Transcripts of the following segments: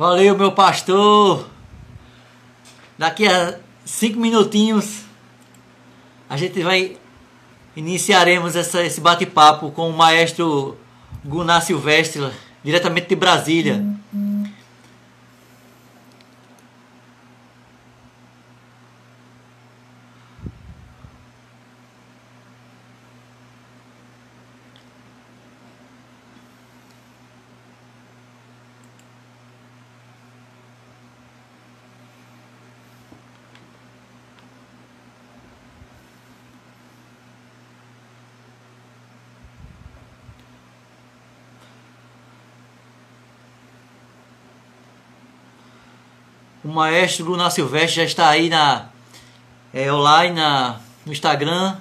Valeu, meu pastor. Daqui a 5 minutinhos a gente vai iniciaremos esse bate-papo com o maestro Gunnar Silvestre, diretamente de Brasília. O maestro Gunnar Silvestre já está aí online no Instagram.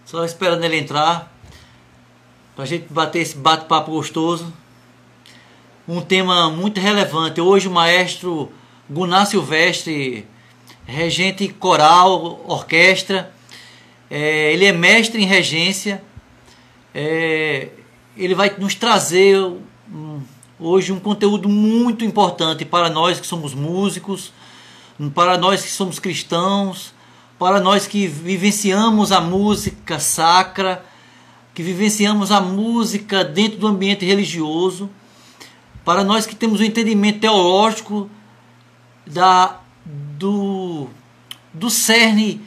Só esperando ele entrar para a gente bater esse bate-papo gostoso. Um tema muito relevante. Hoje o maestro Gunnar Silvestre, regente coral, orquestra, ele é mestre em regência. Ele vai nos trazer hoje um conteúdo muito importante para nós que somos músicos, para nós que somos cristãos, para nós que vivenciamos a música sacra, que vivenciamos a música dentro do ambiente religioso, para nós que temos um entendimento teológico do cerne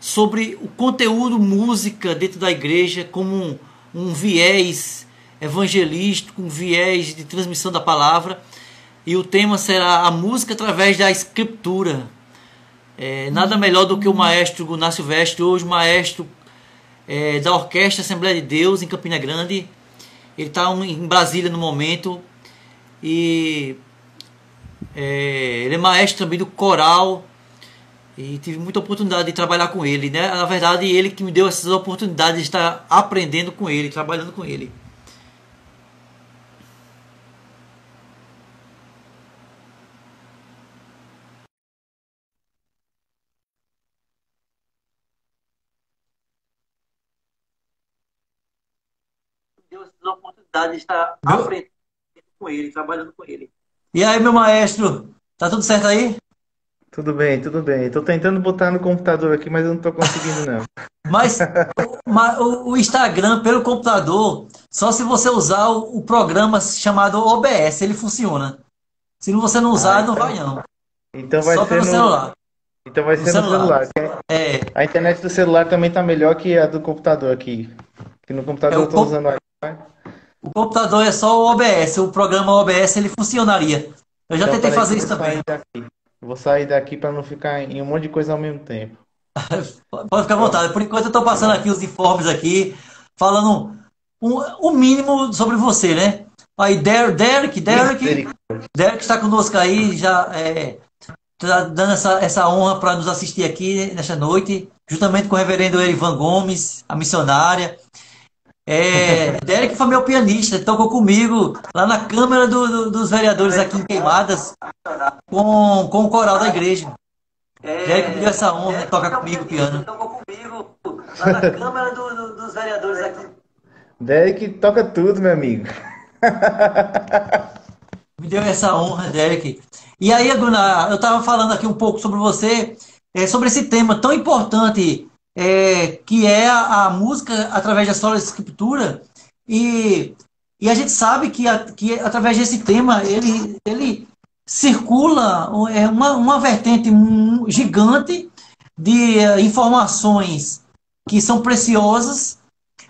sobre o conteúdo música dentro da igreja como um viés evangelístico, um viés de transmissão da palavra. E o tema será a música através da escritura. Nada melhor do que o maestro Gunnar Silvestre, hoje maestro da Orquestra Assembleia de Deus em Campina Grande. Ele está em Brasília no momento e ele é maestro também do coral e tive muita oportunidade de trabalhar com ele, né? Na verdade, ele que me deu essas oportunidades de estar aprendendo com ele, trabalhando com ele. Me deu essas oportunidades de estar aprendendo com ele, trabalhando com ele. E aí, meu maestro, tá tudo certo aí? Tudo bem, tudo bem. Tô tentando botar no computador aqui, mas eu não tô conseguindo, não. Mas o Instagram pelo computador, só se você usar o programa chamado OBS, ele funciona. Se você não Ah, usar, não vai não. então vai Só ser pelo celular. então vai No ser no celular. celular. É, A internet do celular também tá melhor que a do computador aqui. Que no é computador o, eu tô com- usando o Wi-Fi. o computador é só o OBS, o programa OBS ele funcionaria. Eu já Então tentei peraí que fazer eu isso vou também. sair daqui. Eu vou sair daqui para não ficar em um monte de coisa ao mesmo tempo. Pode ficar à Pronto. vontade. Por enquanto eu estou passando aqui os informes aqui, falando o mínimo sobre você, né? Aí Misericórdia. Derek está conosco aí, já está dando essa honra para nos assistir aqui nesta noite, juntamente com o reverendo Erivan Gomes, a missionária. Derek foi meu pianista, tocou comigo lá na Câmara dos Vereadores aqui em Queimadas, com o coral da igreja. Derek me deu essa honra de tocar comigo piano. Tocou comigo lá na Câmara dos Vereadores aqui. Derek toca tudo, meu amigo. Me deu essa honra, Derek. E aí, Gunnar, eu estava falando aqui um pouco sobre você, sobre esse tema tão importante, que é a música através da história da escritura. E, e a gente sabe que através desse tema ele circula uma vertente gigante de informações que são preciosas,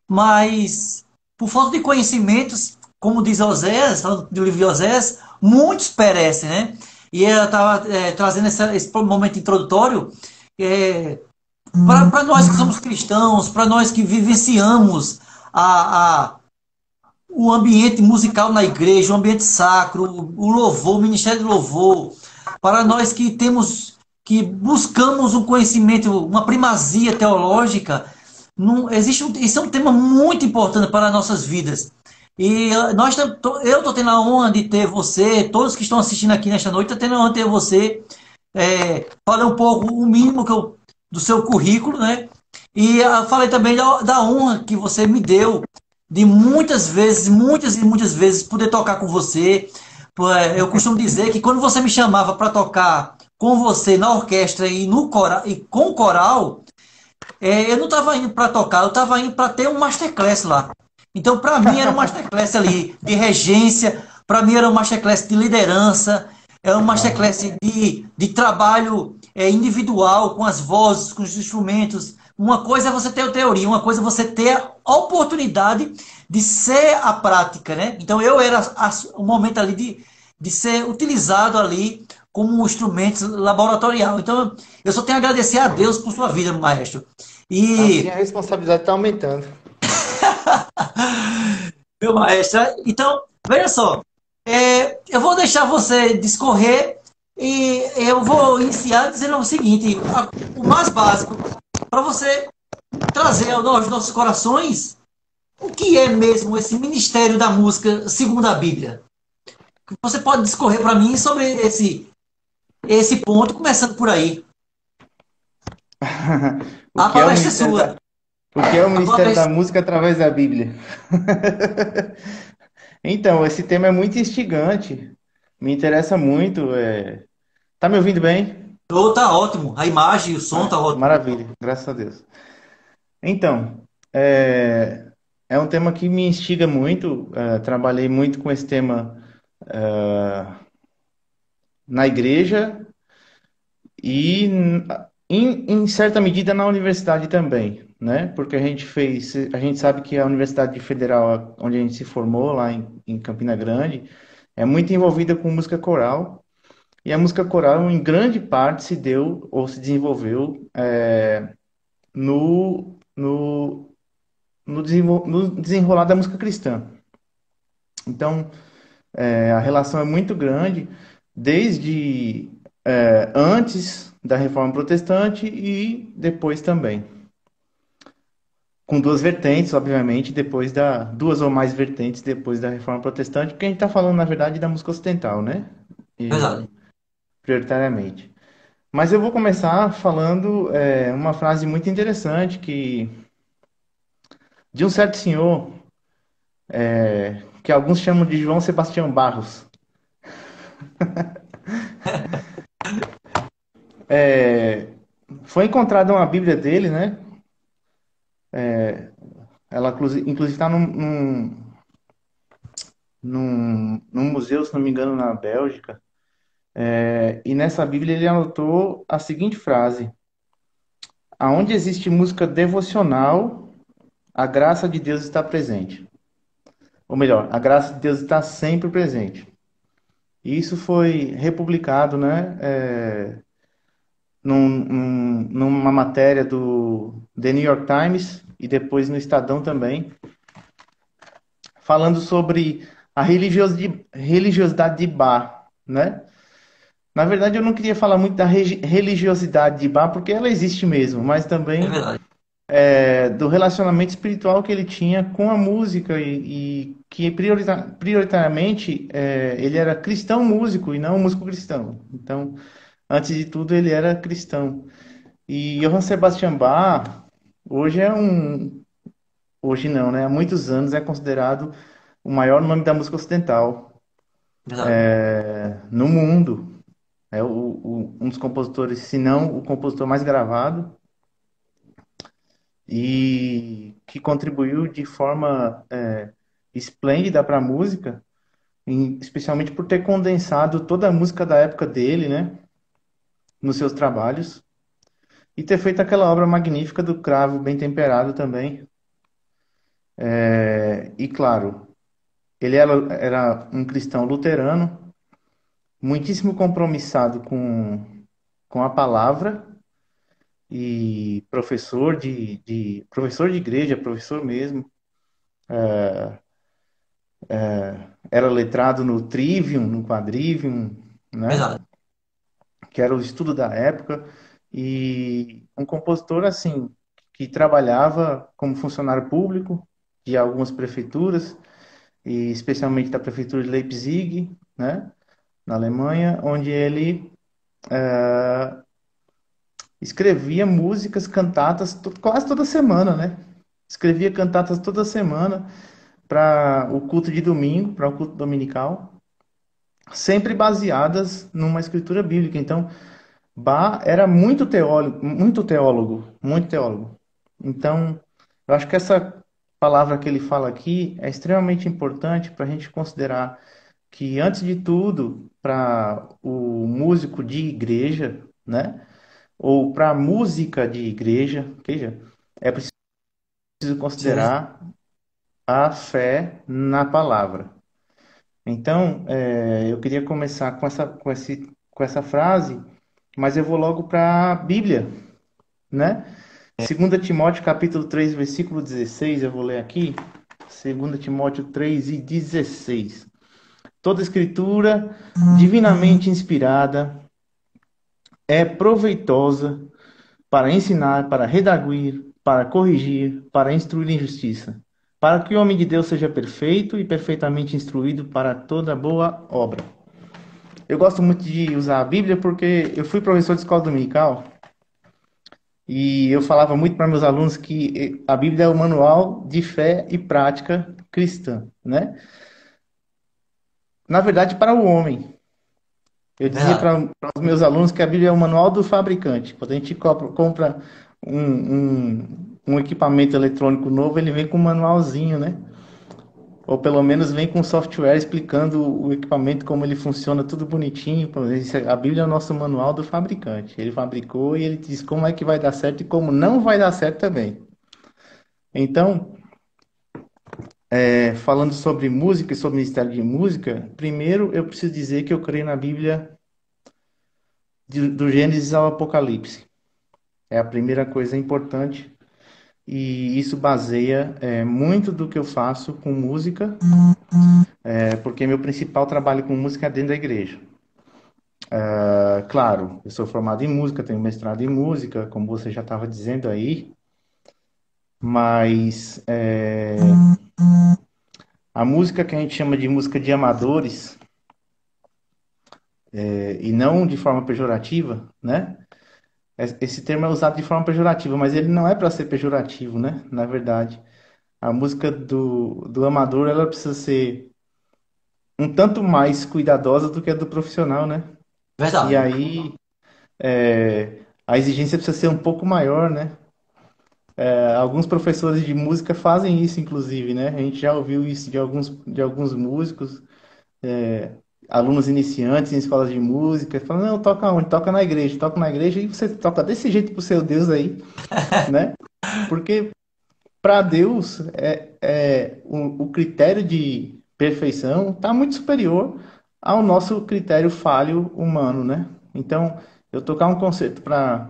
mas por falta de conhecimentos, como diz Oséias, falando do livro de Oséias, muitos perecem, né? E ela estava trazendo esse momento introdutório para nós que somos cristãos, para nós que vivenciamos a, o ambiente musical na igreja, o ambiente sacro, o louvor, o ministério de louvor, para nós que buscamos um conhecimento, uma primazia teológica, não, isso é um tema muito importante para as nossas vidas. E eu estou tendo a honra de ter você, todos que estão assistindo aqui nesta noite, estou tendo a honra de ter você. Falei um pouco, o mínimo do seu currículo, né? E falei também da honra que você me deu de muitas vezes, muitas e muitas vezes, poder tocar com você. Eu costumo dizer que quando você me chamava para tocar com você na orquestra e no coral, e com o coral, eu não estava indo para tocar, eu estava indo para ter um masterclass lá. Então, para mim, era um masterclass ali de regência, para mim, era um masterclass de liderança, era um Nossa. masterclass de trabalho individual, com as vozes, com os instrumentos. Uma coisa é você ter a teoria, uma coisa é você ter a oportunidade de ser a prática, né? Então, eu era o momento ali de ser utilizado ali como um instrumento laboratorial. Então, eu só tenho a agradecer a Deus por sua vida, maestro. Assim E, a responsabilidade está aumentando. meu maestro, então, veja só, eu vou deixar você discorrer e eu vou iniciar dizendo o seguinte: o mais básico, para você trazer aos nossos corações o que é mesmo esse ministério da música segundo a Bíblia. Você pode discorrer para mim sobre esse ponto, começando por aí. O A que é o palestra é ministério sua. da, o que é o A ministério da palestra... música através da Bíblia? Então, esse tema é muito instigante. Me interessa muito. Tá me ouvindo bem? Oh, tá ótimo. A imagem, o som tá ótimo. Maravilha, graças a Deus. Então, é um tema que me instiga muito. Trabalhei muito com esse tema na igreja e, em certa medida, na universidade também, né? Porque a gente sabe que a Universidade Federal, onde a gente se formou, lá em Campina Grande, é muito envolvida com música coral. E a música coral, em grande parte, se deu ou se desenvolveu no, no, no desenrolar da música cristã. Então, a relação é muito grande, desde antes da Reforma Protestante e depois também. Com duas vertentes, obviamente, duas ou mais vertentes depois da Reforma Protestante, porque a gente está falando, na verdade, da música ocidental, né? E, Verdade. prioritariamente. Mas eu vou começar falando uma frase muito interessante de um certo senhor que alguns chamam de João Sebastião Barros. Foi encontrada uma Bíblia dele, né? Ela inclusive está num museu, se não me engano, na Bélgica. E nessa Bíblia ele anotou a seguinte frase: aonde existe música devocional, a graça de Deus está presente. Ou melhor, a graça de Deus está sempre presente. E isso foi republicado, né, numa matéria do The New York Times e depois no Estadão também, falando sobre a religiosidade de Bach, né? Na verdade, eu não queria falar muito da religiosidade de Bach, porque ela existe mesmo, mas É também verdade. do relacionamento espiritual que ele tinha com a música e que prioritariamente ele era cristão músico e não músico cristão. Então, antes de tudo, ele era cristão. E Johann Sebastian Bach, hoje é hoje não, né? Há muitos anos é considerado o maior nome da música ocidental Verdade. no mundo. É um dos compositores, se não o compositor mais gravado e que contribuiu de forma esplêndida para a música, especialmente por ter condensado toda a música da época dele, né, nos seus trabalhos, e ter feito aquela obra magnífica do Cravo Bem Temperado também. E claro, ele era um cristão luterano, muitíssimo compromissado com a palavra e professor de igreja, professor mesmo. Era letrado no Trivium, no Quadrivium, né? Verdade. Que era o estudo da época, e um compositor assim que trabalhava como funcionário público de algumas prefeituras, e especialmente da prefeitura de Leipzig, né, na Alemanha, onde ele escrevia músicas, cantatas quase toda semana, né? Escrevia cantatas toda semana para o culto de domingo, para o culto dominical, sempre baseadas numa escritura bíblica. Então, Bach era muito teólogo, muito teólogo, muito teólogo. Então, eu acho que essa palavra que ele fala aqui é extremamente importante para a gente considerar que, antes de tudo, para o músico de igreja, né, ou para a música de igreja, veja, é preciso Sim. considerar a fé na palavra. Então, eu queria começar com essa frase, mas eu vou logo para a Bíblia, né? 2 Timóteo capítulo 3 versículo 16, eu vou ler aqui. 2 Timóteo 3:16. Toda escritura divinamente inspirada é proveitosa para ensinar, para redarguir, para corrigir, para instruir em justiça, para que o homem de Deus seja perfeito e perfeitamente instruído para toda boa obra. Eu gosto muito de usar a Bíblia porque eu fui professor de escola dominical e eu falava muito para meus alunos que a Bíblia é o manual de fé e prática cristã, né? Na verdade, para o homem. Eu dizia Verdade. para os meus alunos que a Bíblia é o manual do fabricante. Quando a gente compra um equipamento eletrônico novo, ele vem com um manualzinho, né? Ou pelo menos vem com um software explicando o equipamento, como ele funciona, tudo bonitinho. A Bíblia é o nosso manual do fabricante. Ele fabricou e ele diz como é que vai dar certo e como não vai dar certo também. Então, falando sobre música e sobre o ministério de música, primeiro eu preciso dizer que eu creio na Bíblia do Gênesis ao Apocalipse. É a primeira coisa importante e isso baseia muito do que eu faço com música, porque meu principal trabalho com música é dentro da igreja. Claro, eu sou formado em música, tenho mestrado em música, como você já estava dizendo aí, mas a música que a gente chama de música de amadores, e não de forma pejorativa, né? Esse termo é usado de forma pejorativa, mas ele não é para ser pejorativo, né? Na verdade, a música do amador, ela precisa ser um tanto mais cuidadosa do que a do profissional, né? E Verdade. aí, a exigência precisa ser um pouco maior, né? Alguns professores de música fazem isso, inclusive, né? A gente já ouviu isso de alguns músicos, alunos iniciantes em escolas de música, falando, não, toca onde? Toca na igreja e você toca desse jeito pro seu Deus aí, né? Porque para Deus o critério de perfeição está muito superior ao nosso critério falho humano, né? Então, eu tocar um concerto para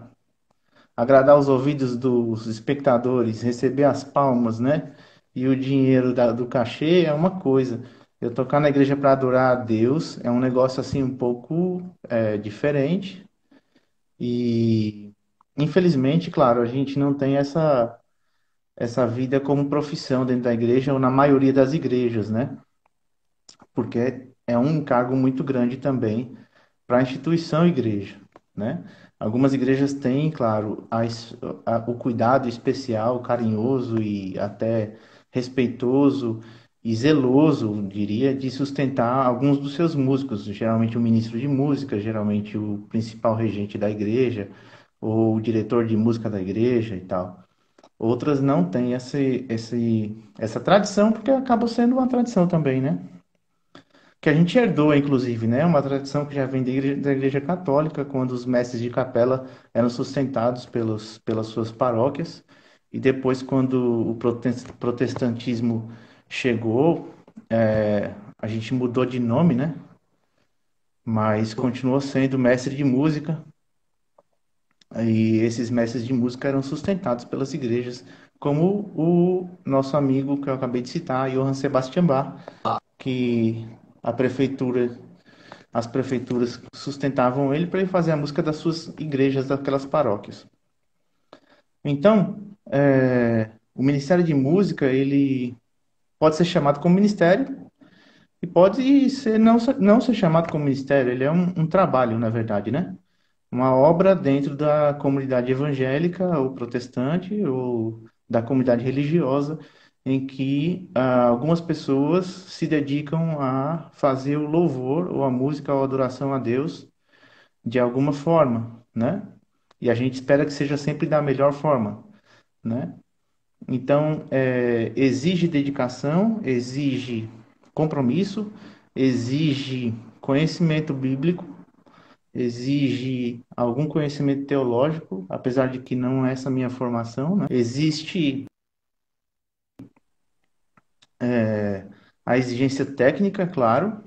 agradar os ouvidos dos espectadores, receber as palmas, né? E o dinheiro do cachê é uma coisa. Eu tocar na igreja para adorar a Deus é um negócio assim um pouco diferente. E infelizmente, claro, a gente não tem essa vida como profissão dentro da igreja ou na maioria das igrejas, né? Porque é um encargo muito grande também para a instituição igreja, né? Algumas igrejas têm, claro, o cuidado especial, carinhoso e até respeitoso e zeloso, diria, de sustentar alguns dos seus músicos, geralmente o ministro de música, geralmente o principal regente da igreja, ou o diretor de música da igreja e tal. Outras não têm essa tradição, porque acaba sendo uma tradição também, né? Que a gente herdou, inclusive, né? Uma tradição que já vem da igreja Católica, quando os mestres de capela eram sustentados pelas suas paróquias. E depois, quando o protestantismo chegou, a gente mudou de nome, né? Mas continuou sendo mestre de música. E esses mestres de música eram sustentados pelas igrejas, como o nosso amigo que eu acabei de citar, Johann Sebastian Bach, que a prefeitura, as prefeituras sustentavam ele para ele fazer a música das suas igrejas, daquelas paróquias. Então, o Ministério de Música, ele pode ser chamado como ministério e pode não ser chamado como ministério, ele é um trabalho, na verdade, né? Uma obra dentro da comunidade evangélica ou protestante ou da comunidade religiosa em que algumas pessoas se dedicam a fazer o louvor ou a música ou a adoração a Deus de alguma forma, né? E a gente espera que seja sempre da melhor forma, né? Então, exige dedicação, exige compromisso, exige conhecimento bíblico, exige algum conhecimento teológico, apesar de que não é essa minha formação, né? Existe a exigência técnica, claro,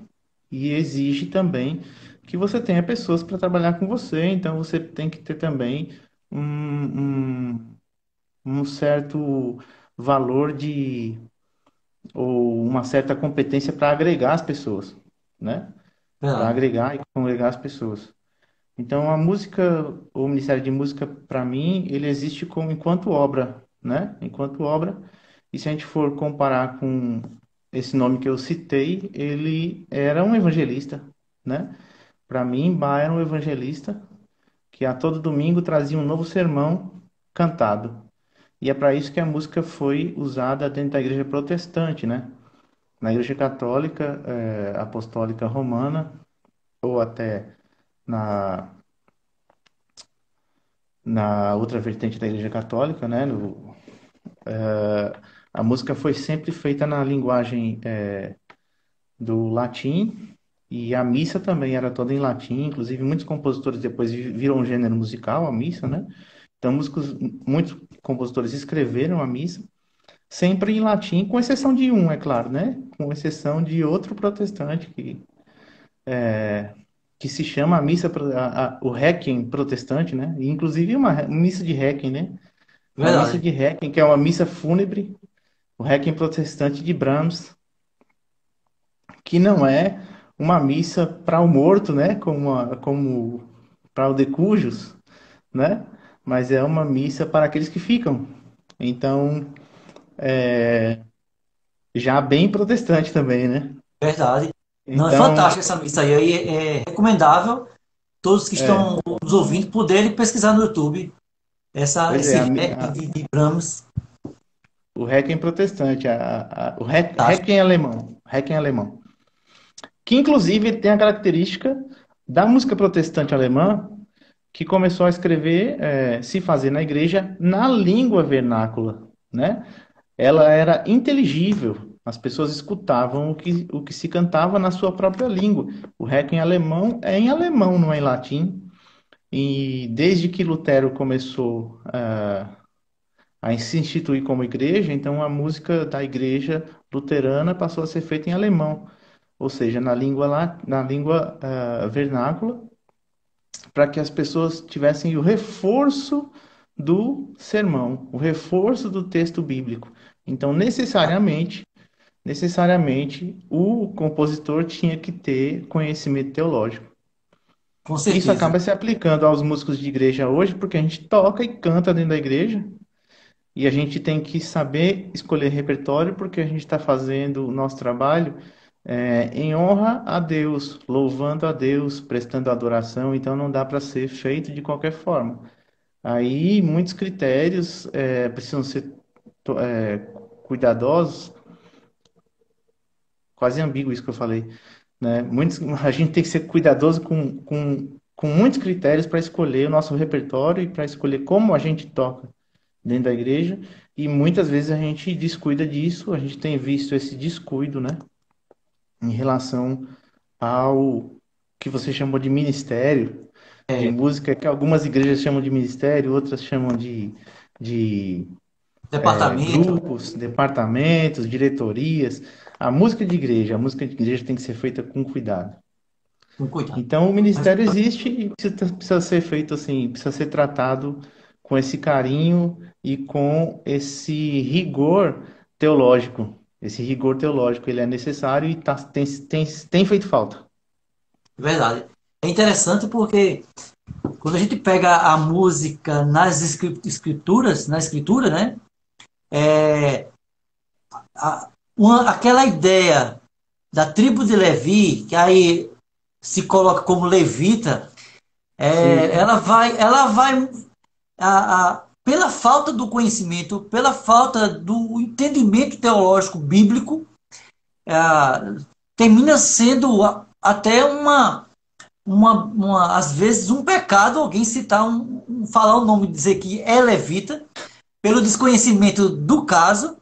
e exige também que você tenha pessoas para trabalhar com você, então você tem que ter também um certo valor ou uma certa competência para agregar as pessoas, né? Para Verdade. agregar e congregar as pessoas. Então, a música, o Ministério de Música, para mim, ele existe como enquanto obra, né? Enquanto obra. E se a gente for comparar com esse nome que eu citei, ele era um evangelista, né? Para mim, Bach era um evangelista que a todo domingo trazia um novo sermão cantado. E é para isso que a música foi usada dentro da igreja protestante, né? Na igreja católica, apostólica romana, ou até na outra vertente da Igreja Católica, né? A música foi sempre feita na linguagem do latim e a missa também era toda em latim. Inclusive, muitos compositores depois viram um gênero musical, a missa, né? Então, muitos compositores escreveram a missa sempre em latim, com exceção de um, é claro, né? Com exceção de outro protestante que se chama a missa, o Requiem protestante, né? E, inclusive uma missa de Requiem, né? Uma missa Verdade. de Requiem, que é uma missa fúnebre, o Requiem protestante de Brahms, que não é uma missa para o morto, né? Como para o de cujos, né? Mas é uma missa para aqueles que ficam. Então, já bem protestante também, né? Verdade. Não, é Então, fantástica essa missa aí. É recomendável todos que é, estão nos ouvindo poderem pesquisar no YouTube pois esse é, rap de Brahms. o Requiem protestante, o Fantástico. Requiem alemão, que inclusive tem a característica da música protestante alemã, que começou a escrever, se fazer na igreja, na língua vernácula, né? Ela era inteligível, as pessoas escutavam o que se cantava na sua própria língua. O Requiem alemão é em alemão, não é em latim. E desde que Lutero começou a se instituir como igreja, então a música da igreja luterana passou a ser feita em alemão, ou seja, na língua vernácula, para que as pessoas tivessem o reforço do sermão, o reforço do texto bíblico. Então, necessariamente, o compositor tinha que ter conhecimento teológico. Com Isso certeza. acaba se aplicando aos músicos de igreja hoje, porque a gente toca e canta dentro da igreja, e a gente tem que saber escolher repertório, porque a gente está fazendo o nosso trabalho em honra a Deus, louvando a Deus, prestando adoração, então não dá para ser feito de qualquer forma. Aí muitos critérios precisam ser é, cuidadosos, quase ambíguo isso que eu falei, né? A gente tem que ser cuidadoso com muitos critérios para escolher o nosso repertório e para escolher como a gente toca dentro da igreja, e muitas vezes a gente descuida disso, a gente tem visto esse descuido, né, em relação ao que você chamou de ministério de É, música, que algumas igrejas chamam de ministério, outras chamam de departamento, grupos, departamentos, diretorias. A música de igreja tem que ser feita com cuidado. com cuidado. Então, o Mas, ministério existe e precisa ser feito assim, precisa ser tratado com esse carinho e com esse rigor teológico. Esse rigor teológico, ele é necessário e tem feito falta. verdade. É interessante porque quando a gente pega a música nas escrituras, na escritura, né? É, aquela ideia da tribo de Levi, que aí se coloca como levita, Sim, ela vai a, pela falta do conhecimento, pela falta do entendimento teológico bíblico, ah, termina sendo até às vezes um pecado alguém citar falar o nome, dizer que é levita, pelo desconhecimento do caso.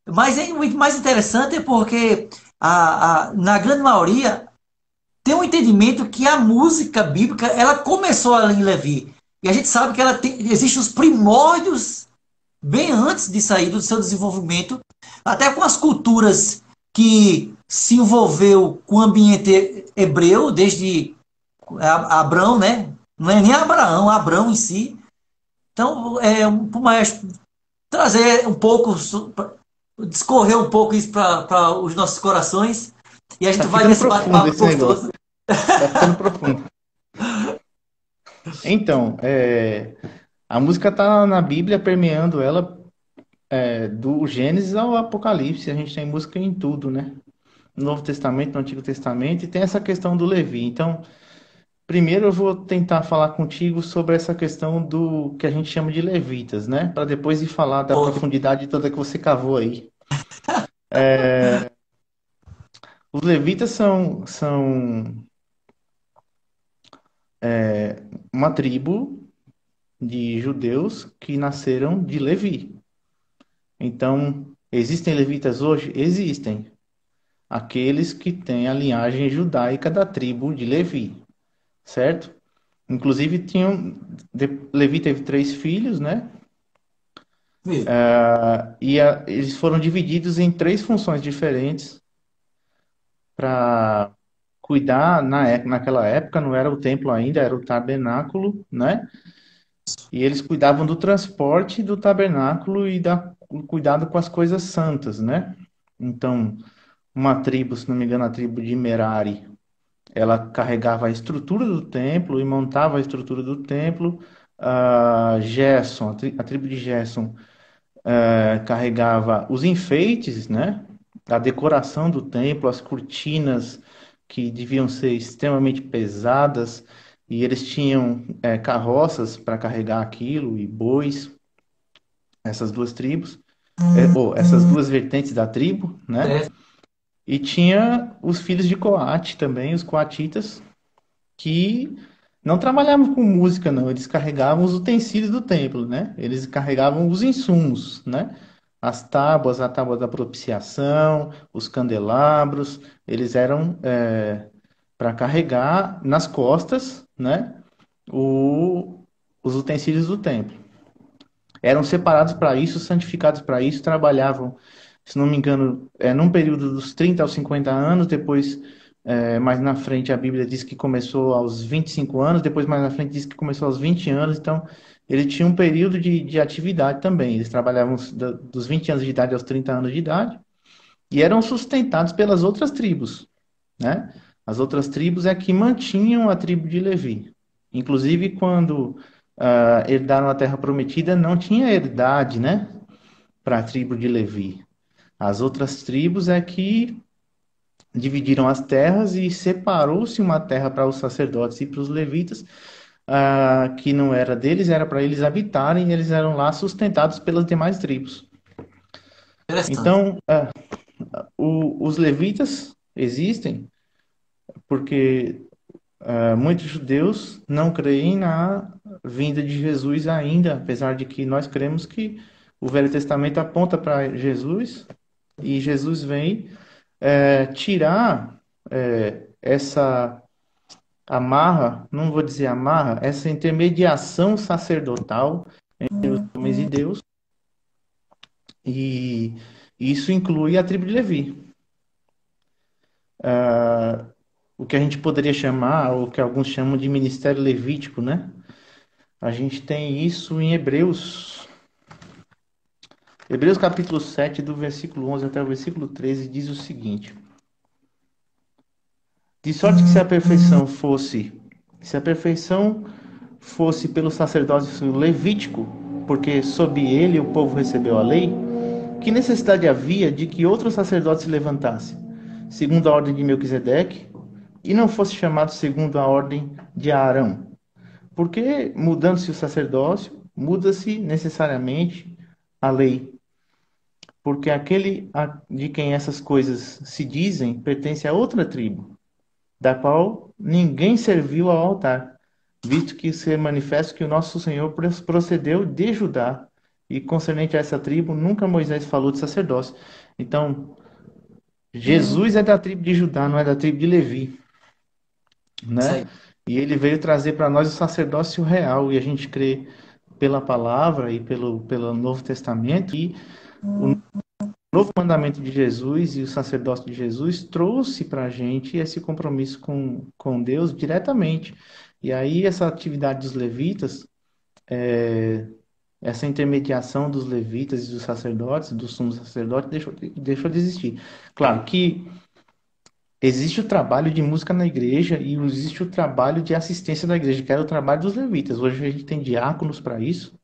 Mas o mais interessante é porque na grande maioria tem um entendimento que a música bíblica ela começou ali em Levi. E a gente sabe que existem os primórdios bem antes de sair do seu desenvolvimento, até com as culturas que se envolveu com o ambiente hebreu, desde Abrão, né? Não é nem Abraão, Abrão em si. Então, por mais trazer um pouco, discorrer um pouco isso para os nossos corações, e a Tá gente vai ficando nesse profundo bate-papo esse negócio. gostoso. Tá ficando profundo. Então, a música tá na Bíblia permeando ela, do Gênesis ao Apocalipse. A gente tem música em tudo, né? No Novo Testamento, no Antigo Testamento, e tem essa questão do Levi. Então, primeiro eu vou tentar falar contigo sobre essa questão do que a gente chama de levitas, né? Para depois ir falar da Pode. profundidade toda que você cavou aí. Os levitas são uma tribo de judeus que nasceram de Levi. Então, existem levitas hoje? Existem. Aqueles que têm a linhagem judaica da tribo de Levi, certo? Inclusive, Levi teve 3 filhos, né? Mesmo. Eles foram divididos em 3 funções diferentes para cuidar, naquela época, não era o templo ainda, era o tabernáculo, né? E eles cuidavam do transporte do tabernáculo e do cuidado com as coisas santas, né? Então, uma tribo, se não me engano, a tribo de Merari, ela carregava a estrutura do templo e montava a estrutura do templo. Gerson, a tribo de Gerson, carregava os enfeites, né? A decoração do templo, as cortinas que deviam ser extremamente pesadas, e eles tinham carroças para carregar aquilo e bois, essas 2 tribos, ou essas 2 vertentes da tribo, né? Certo. E tinha os filhos de Coate também, os coatitas, que não trabalhavam com música, não. Eles carregavam os utensílios do templo, né? Eles carregavam os insumos, né? As tábuas, a tábua da propiciação, os candelabros, eles eram para carregar nas costas, né? Os utensílios do templo. Eram separados para isso, santificados para isso, trabalhavam, se não me engano, num período dos 30 aos 50 anos, depois, mais na frente, a Bíblia diz que começou aos 25 anos, depois mais na frente diz que começou aos 20 anos, então ele tinha um período de atividade também. Eles trabalhavam dos 20 anos de idade aos 30 anos de idade e eram sustentados pelas outras tribos, né? As outras tribos é que mantinham a tribo de Levi. Inclusive, quando herdaram a terra prometida, não tinha herdade, né? Para a tribo de Levi. As outras tribos é que dividiram as terras e separou-se uma terra para os sacerdotes e para os levitas, que não era deles, era para eles habitarem, e eles eram lá sustentados pelas demais tribos. Interessante. Então, os levitas existem porque muitos judeus não creem na vinda de Jesus ainda, apesar de que nós cremos que o Velho Testamento aponta para Jesus e Jesus vem tirar essa amarra, não vou dizer amarra, essa intermediação sacerdotal entre os homens e Deus, e isso inclui a tribo de Levi. O que a gente poderia chamar, ou que alguns chamam de ministério levítico, né? A gente tem isso em Hebreus. Hebreus capítulo 7, do versículo 11 até o versículo 13, diz o seguinte: De sorte que se a perfeição fosse pelo sacerdócio levítico, porque sob ele o povo recebeu a lei, que necessidade havia de que outro sacerdote se levantasse, segundo a ordem de Melquisedeque, e não fosse chamado segundo a ordem de Arão? Porque, mudando-se o sacerdócio, muda-se necessariamente a lei, porque de quem essas coisas se dizem pertence a outra tribo, da qual ninguém serviu ao altar, visto que se manifesta que o nosso Senhor procedeu de Judá, e concernente a essa tribo, nunca Moisés falou de sacerdócio. Então, Jesus é da tribo de Judá, não é da tribo de Levi, Isso né? aí. E ele veio trazer para nós o sacerdócio real, e a gente crê pela palavra e pelo Novo Testamento, e o novo mandamento de Jesus e o sacerdócio de Jesus trouxe para a gente esse compromisso com Deus diretamente. E aí essa atividade dos levitas, essa intermediação dos levitas e dos sacerdotes, do sumo sacerdote, deixou de existir. Claro que existe o trabalho de música na igreja e existe o trabalho de assistência da igreja, que era o trabalho dos levitas. Hoje a gente tem diáconos para isso,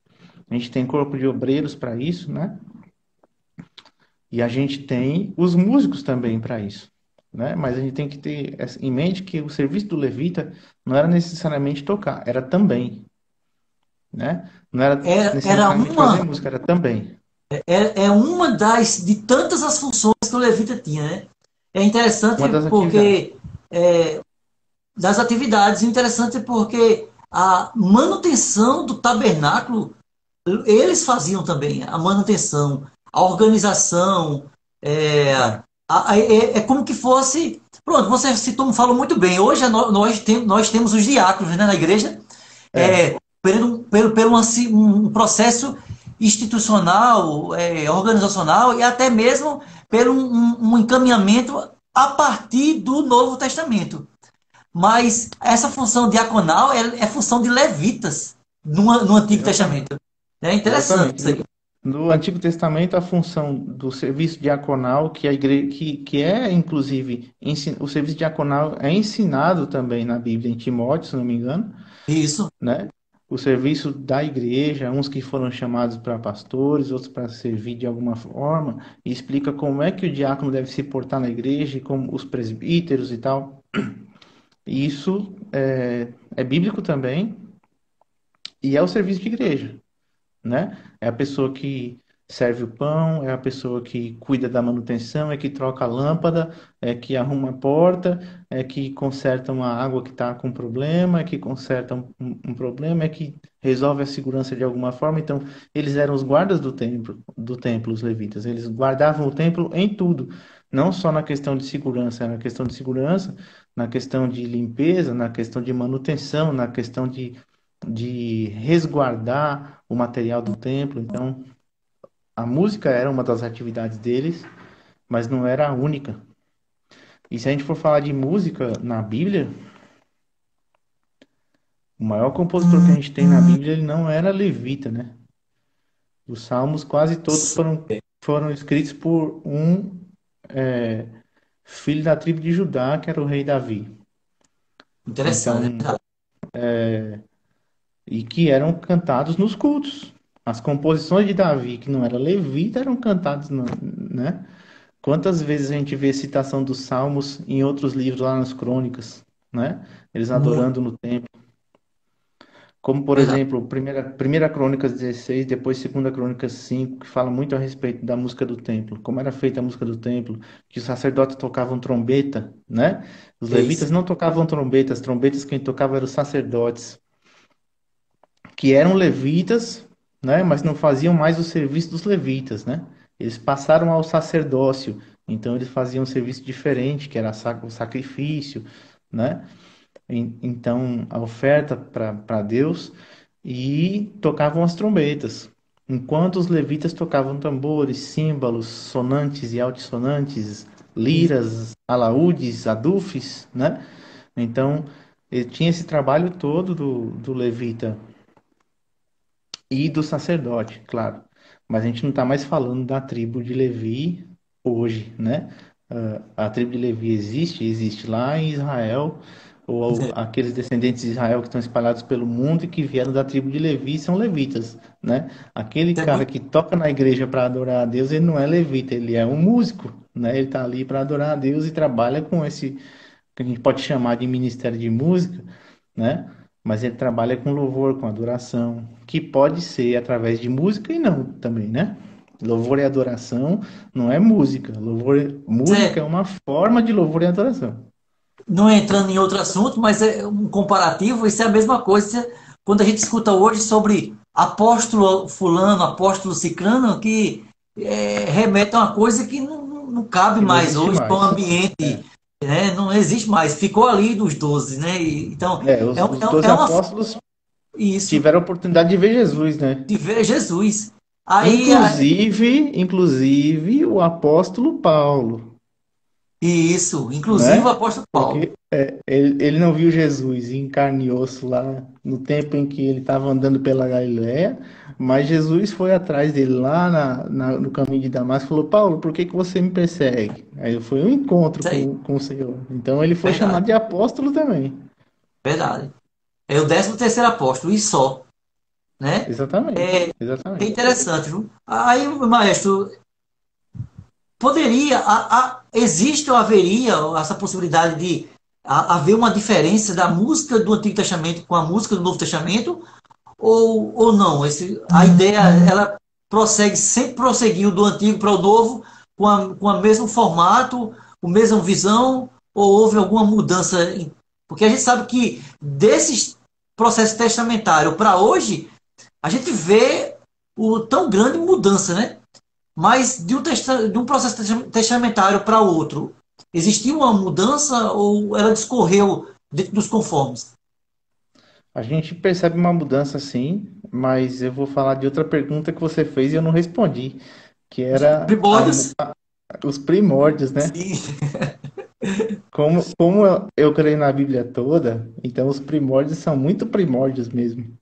a gente tem corpo de obreiros para isso, né? E a gente tem os músicos também para isso, né? Mas a gente tem que ter em mente que o serviço do levita não era necessariamente tocar, era também, né? Não era Era necessariamente fazer uma, música, era também é uma de tantas as funções que o levita tinha, né? É uma interessante das atividades. porque das atividades, interessante porque a manutenção do tabernáculo eles faziam também a manutenção, a organização, é, É, é como que fosse. Pronto, você citou, falou muito bem. Hoje nós temos os diáconos, né, na igreja, é, pelo um processo institucional, organizacional e até mesmo pelo um encaminhamento a partir do Novo Testamento. Mas essa função diaconal é função de levitas no Antigo exatamente. Testamento. É interessante Exatamente. isso aí. No Antigo Testamento, a função do serviço diaconal, que a igreja, que é inclusive o serviço diaconal é ensinado também na Bíblia em Timóteo, se não me engano, Isso. né? O serviço da igreja, uns que foram chamados para pastores, outros para servir de alguma forma, e explica como é que o diácono deve se portar na igreja, e como os presbíteros e tal. E isso é bíblico também, e é o serviço de igreja, né? É a pessoa que serve o pão, é a pessoa que cuida da manutenção, é que troca a lâmpada, é que arruma a porta, é que conserta uma água que está com problema, é que conserta um problema, é que resolve a segurança de alguma forma. Então, eles eram os guardas do templo, os levitas. Eles guardavam o templo em tudo, não só na questão de segurança, na questão de segurança, na questão de limpeza, na questão de manutenção, na questão de resguardar o material do templo. Então, a música era uma das atividades deles, mas não era a única. E se a gente for falar de música na Bíblia, o maior compositor que a gente tem na Bíblia, ele não era levita, né? Os salmos quase todos foram escritos por um é, filho da tribo de Judá, que era o rei Davi. Interessante. Então, e que eram cantados nos cultos. As composições de Davi, que não era levita, eram cantadas, né? Quantas vezes a gente vê citação dos Salmos em outros livros, lá nas crônicas, né? Eles Muito adorando no templo. Como, por verdade. exemplo, primeira Crônicas 16, depois Segunda Crônicas 5, que fala muito a respeito da música do templo. Como era feita a música do templo, que os sacerdotes tocavam trombeta, né? Os É isso. levitas não tocavam trombeta, as trombetas quem tocava eram os sacerdotes, que eram levitas, né? Mas não faziam mais o serviço dos levitas, né? Eles passaram ao sacerdócio, então eles faziam um serviço diferente, que era o sacrifício, né? Então a oferta para Deus e tocavam as trombetas, enquanto os levitas tocavam tambores, símbolos, sonantes e altissonantes, E liras, alaúdes, adufes, né? Então ele tinha esse trabalho todo do levita e do sacerdote, claro. Mas a gente não está mais falando da tribo de Levi hoje, né? A tribo de Levi existe lá em Israel, ou aqueles descendentes de Israel que estão espalhados pelo mundo e que vieram da tribo de Levi são levitas, né? Aquele é cara muito que toca na igreja para adorar a Deus, ele não é levita, ele é um músico, né? Ele está ali para adorar a Deus e trabalha com esse que a gente pode chamar de ministério de música, né? mas ele trabalha com louvor, com adoração, que pode ser através de música e não também, né? Louvor e adoração não é música. Música é Zé, uma forma de louvor e adoração. não entrando em outro assunto, mas é um comparativo, isso é a mesma coisa quando a gente escuta hoje sobre apóstolo fulano, apóstolo ciclano, que remete a uma coisa que não cabe Que não mais existe hoje para o mais. É, ambiente, né? Não existe mais, ficou ali dos 12, né? Então, os 12 é uma apóstolos isso, tiveram a oportunidade de ver Jesus, né? de ver Jesus. Aí, Inclusive o apóstolo Paulo, isso, inclusive o né? apóstolo Paulo. Porque ele não viu Jesus em carne e osso lá no tempo em que ele estava andando pela Galiléia, mas Jesus foi atrás dele lá no caminho de Damasco e falou: Paulo, por que que você me persegue? Aí foi um encontro Isso aí, com o Senhor. Então ele foi chamado verdade, de apóstolo também. verdade. É o 13º apóstolo, e só, né? Exatamente, É exatamente. interessante, viu? Aí, maestro, poderia, existe ou haveria essa possibilidade de haver uma diferença da música do Antigo Testamento com a música do Novo Testamento? Ou não? A ideia, ela prossegue, sempre prosseguiu do Antigo para o Novo com o mesmo formato, com a mesma visão, ou houve alguma mudança? Porque a gente sabe que desses processos testamentários para hoje, a gente vê o tão grande mudança, né? Mas de um processo testamentário para outro, existiu uma mudança ou ela discorreu dentro dos conformes? A gente percebe uma mudança sim, mas eu vou falar de outra pergunta que você fez e eu não respondi, que era Primórdios? os primórdios, né? Sim, Como eu creio na Bíblia toda, então os primórdios são muito primórdios mesmo.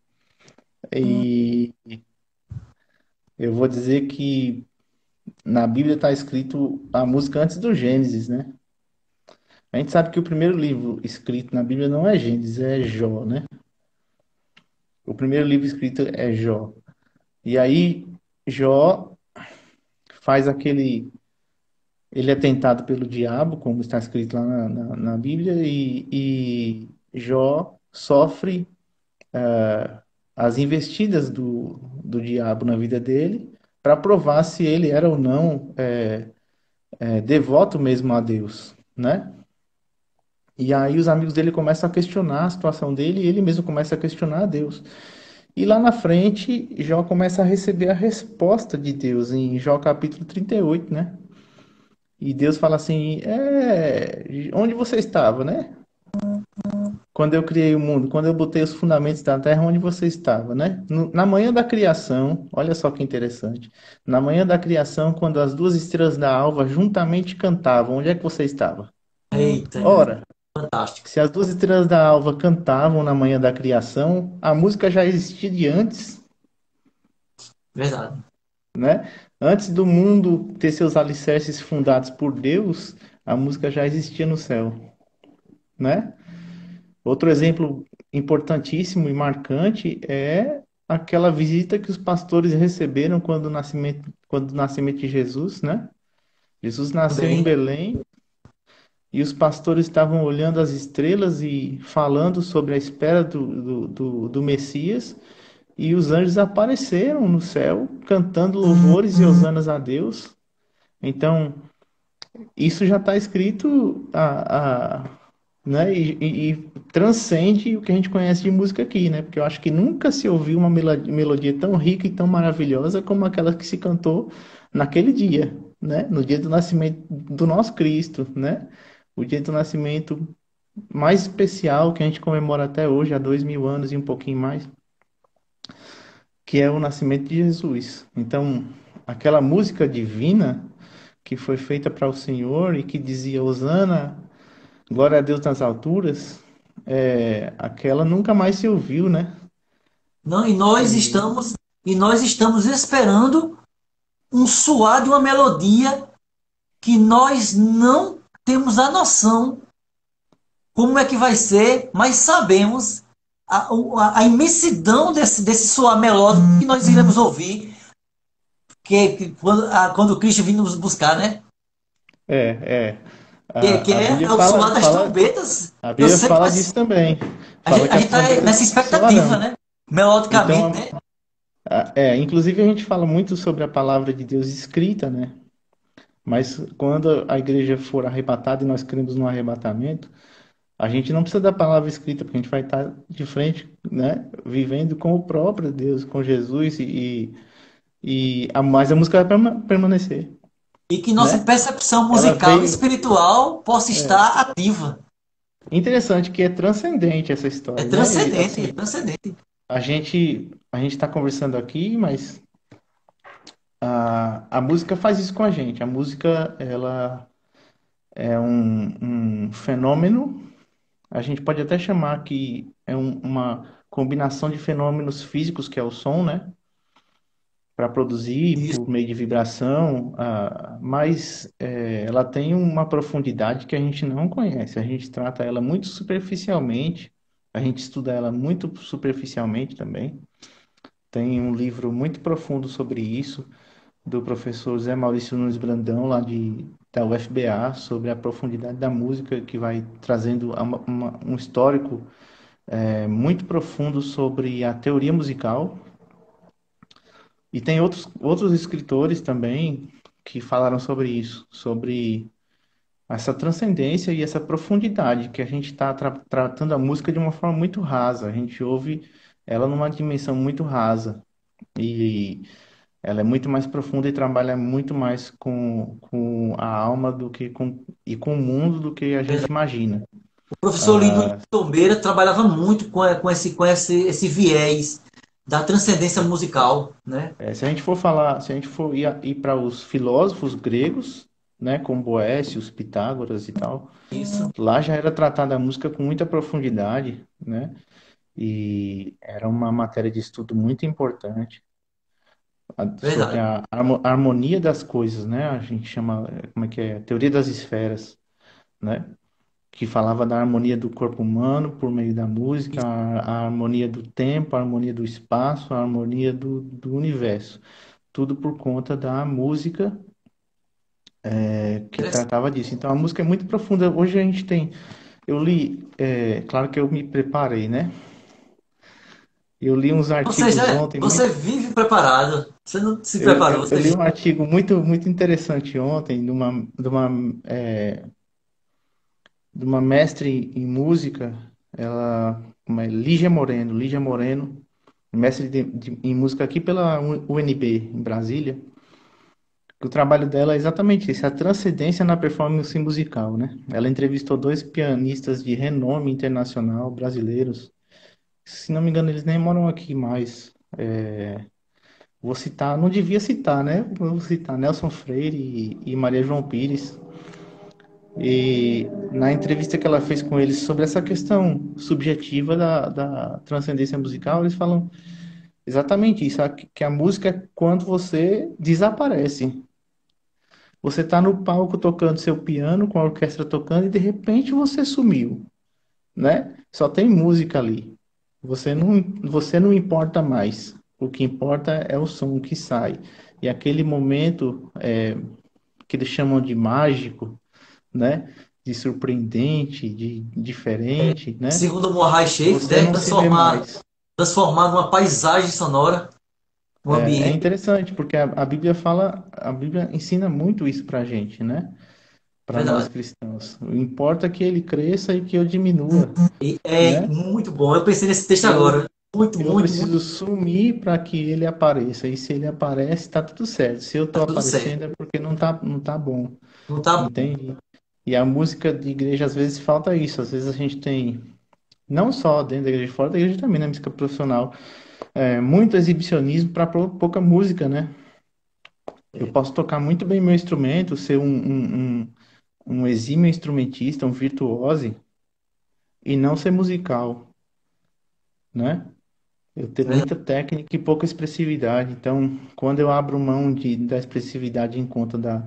E eu vou dizer que na Bíblia está escrito a música antes do Gênesis, né? A gente sabe que o primeiro livro escrito na Bíblia não é Gênesis, é Jó, né? O primeiro livro escrito é Jó. E aí, Jó faz aquele. Ele é tentado pelo diabo, como está escrito lá na Bíblia, e Jó sofre as investidas do diabo na vida dele para provar se ele era ou não devoto mesmo a Deus, né? E aí os amigos dele começam a questionar a situação dele e ele mesmo começa a questionar a Deus. E lá na frente, Jó começa a receber a resposta de Deus em Jó capítulo 38, né? E Deus fala assim: onde você estava, né? Quando eu criei o mundo, quando eu botei os fundamentos da terra, onde você estava, né? Na manhã da criação, olha só que interessante. Na manhã da criação, quando as duas estrelas da alva juntamente cantavam, onde é que você estava? eita, Ora, fantástico, se as duas estrelas da alva cantavam na manhã da criação, a música já existia de antes, verdade. né? Antes do mundo ter seus alicerces fundados por Deus, a música já existia no céu, né? Outro exemplo importantíssimo e marcante é aquela visita que os pastores receberam quando o nascimento de Jesus, né? Jesus nasceu em Também, Belém e os pastores estavam olhando as estrelas e falando sobre a espera do Messias, e os anjos apareceram no céu cantando louvores e hosanas a Deus. Então, isso já está escrito né? E transcende o que a gente conhece de música aqui, né? Porque eu acho que nunca se ouviu uma melodia tão rica e tão maravilhosa como aquela que se cantou naquele dia, né? No dia do nascimento do nosso Cristo, né? O dia do nascimento mais especial que a gente comemora até hoje, há 2000 anos e um pouquinho mais, que é o nascimento de Jesus. Então, aquela música divina que foi feita para o Senhor e que dizia Hosana, glória a Deus nas alturas, aquela nunca mais se ouviu, né? não, E e nós estamos esperando um soar de uma melodia que nós não temos a noção como é que vai ser, mas sabemos a imensidão desse soar melódico que nós iremos ouvir que quando Cristo vir nos buscar, né? é, é. Que A Bíblia é o fala, soar das trombetas. a Eu Bíblia sei que fala vai disso também. Fala A que as gente tá nessa trombetas expectativa, soarão. né? Melodicamente, Então, né? inclusive a gente fala muito sobre a palavra de Deus escrita, né? Mas quando a igreja for arrebatada e nós cremos no arrebatamento, a gente não precisa da palavra escrita, porque a gente vai estar de frente, né? Vivendo com o próprio Deus, com Jesus, mas a música vai permanecer, E que nossa né? percepção Ela musical e veio. espiritual possa É, estar ativa. interessante que é transcendente essa É história, né? E, transcendente, é assim, transcendente. a gente está conversando aqui, mas a música faz isso com a gente. A música, ela é um fenômeno. A gente pode até chamar que é uma combinação de fenômenos físicos, que é o som, né? Para produzir Isso, por meio de vibração, mas ela tem uma profundidade que a gente não conhece. A gente trata ela muito superficialmente, a gente estuda ela muito superficialmente também. Tem um livro muito profundo sobre isso, do professor Zé Maurício Nunes Brandão, da UFBA, sobre a profundidade da música, que vai trazendo um histórico muito profundo sobre a teoria musical. E tem outros escritores também que falaram sobre isso, sobre essa transcendência e essa profundidade que a gente está tratando a música de uma forma muito rasa. A gente ouve ela numa dimensão muito rasa. E ela é muito mais profunda e trabalha muito mais com a alma e com o mundo do que a gente verdade. imagina. O professor Lindo de Tombeira trabalhava muito esse viés da transcendência musical, né? Se a gente for falar, se a gente for ir para os filósofos gregos, né, como Boécios, Pitágoras e tal, Isso, lá já era tratada a música com muita profundidade, né? E era uma matéria de estudo muito importante sobre verdade. a harmonia das coisas, né? A gente chama, como é que é? Teoria das esferas, né? Que falava da harmonia do corpo humano por meio da música, a harmonia do tempo, a harmonia do espaço, a harmonia do universo. Tudo por conta da música que Interessante. tratava disso. Então a música é muito profunda. Hoje a gente tem. Eu li, claro que eu me preparei, né? Eu li uns artigos ontem Você muito. vive preparado. Você não se Eu, preparou, eu, eu você li vive. um artigo muito interessante ontem de uma mestre em música, ela, como é, Lígia Moreno, mestre em música aqui pela UNB, em Brasília. Que o trabalho dela é exatamente isso, a transcendência na performance musical, né? Ela entrevistou dois pianistas de renome internacional brasileiros. Se não me engano, eles nem moram aqui mais. Vou citar, não devia citar, né? Vou citar Nelson Freire e Maria João Pires. E na entrevista que ela fez com eles sobre essa questão subjetiva da transcendência musical, eles falam exatamente isso, que a música é quando você desaparece. Você está no palco tocando seu piano, com a orquestra tocando, e de repente você sumiu, né? Só tem música ali. Você não importa mais. O que importa é o som que sai. E aquele momento que eles chamam de mágico, né? De surpreendente, de diferente, né? Segundo o Mohai Sheikh, Você né? não se vê mais. Transformar numa paisagem sonora, um É ambiente. interessante, porque a Bíblia a Bíblia ensina muito isso pra gente, né? Para nós Verdade. cristãos. O importa é que ele cresça e que eu diminua, E é né? muito bom. Eu pensei nesse texto Eu, agora. Muito, eu muito, muito. preciso sumir para que ele apareça. E se ele aparece, tá tudo certo. Se eu Tá tô tudo certo. aparecendo é porque não tá bom. Não tá bom. Entende? E a música de igreja, às vezes, falta isso. Às vezes a gente tem, não só dentro da igreja, fora da igreja também, na música profissional, muito exibicionismo para pouca música, né? Eu posso tocar muito bem meu instrumento, ser um exímio instrumentista, um virtuose, e não ser musical, né? Eu ter Verdade. muita técnica e pouca expressividade. Então, quando eu abro mão da expressividade em conta da,